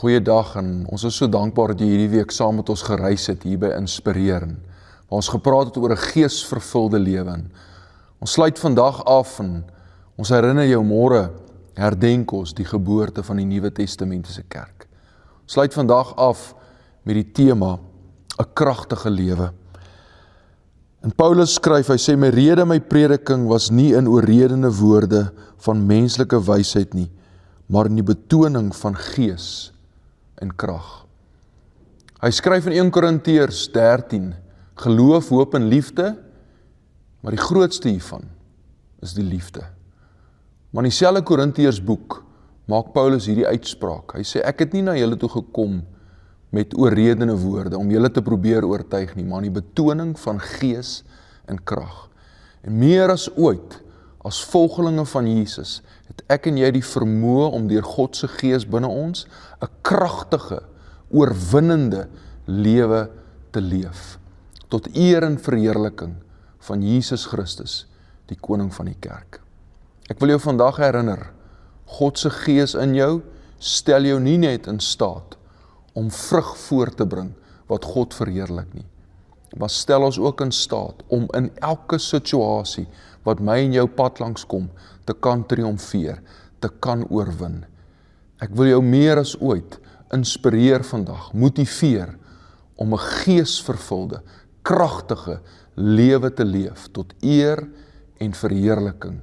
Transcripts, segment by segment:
Goeiedag en ons is so dankbaar dat jy hierdie week saam met ons gereis het hier by Inspireer. Waar ons gepraat het oor 'n geesvervulde lewe. Ons sluit vandag af en ons herinner jou môre herdenk ons die geboorte van die Nuwe Testamentiese kerk. Ons sluit vandag af met die tema 'n kragtige lewe. En Paulus skryf, hy sê, my rede my prediking was nie in oorredende woorde van menslike wysheid nie, maar in die betoning van gees en krag. Hy skryf in 1 Korintiërs 13, geloof, hoop en liefde, maar die grootste hiervan is die liefde. Maar in dieselfde Korintiërs boek maak Paulus hierdie uitspraak. Hy sê, ek het nie na julle toe gekom met oorredende woorde, om julle te probeer oortuig nie, maar in die betoning van gees en krag. En meer as ooit, as volgelinge van Jesus, het ek en jy die vermoë om deur God se gees binne ons 'n kragtige, oorwinnende lewe te leef, tot eer en verheerliking van Jesus Christus, die koning van die kerk. Ek wil jou vandag herinner, God se gees in jou stel jou nie net in staat om vrug voort te bring wat God verheerlik nie, maar stel ons ook in staat om in elke situasie wat my en jou pad langs kom, te kan triomfeer, te kan oorwin. Ek wil jou meer as ooit inspireer vandag, motiveer om 'n geesvervulde, kragtige lewe te leef tot eer en verheerliking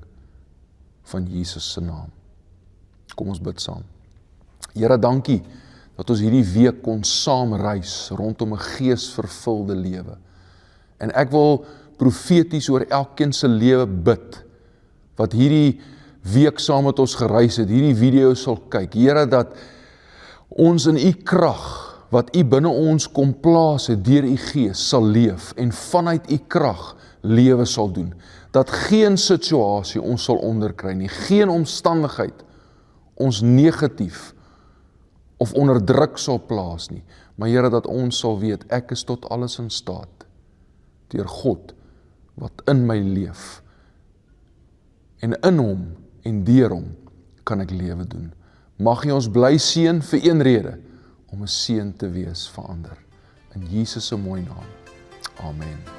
van Jesus se naam. Kom ons bid saam. Here, dankie dat ons hierdie week kon saam reis rondom 'n geesvervulde lewe. En ek wil profeties oor elkeen se lewe bid, wat hierdie week saam met ons gereis het, hierdie video sal kyk. Here, dat ons in u krag, wat u binne ons kom plaas het deur u gees, sal leef en vanuit u krag lewe sal doen. Dat geen situasie ons sal onderkry nie, geen omstandigheid ons negatief of onder druk sal plaas nie, maar Here, dat ons sal weet, ek is tot alles in staat, deur God, wat in my leef, en in hom en deur hom kan ek lewe doen. Mag jy ons bly seën vir een rede, om 'n seën te wees vir ander. In Jesus se mooi naam. Amen.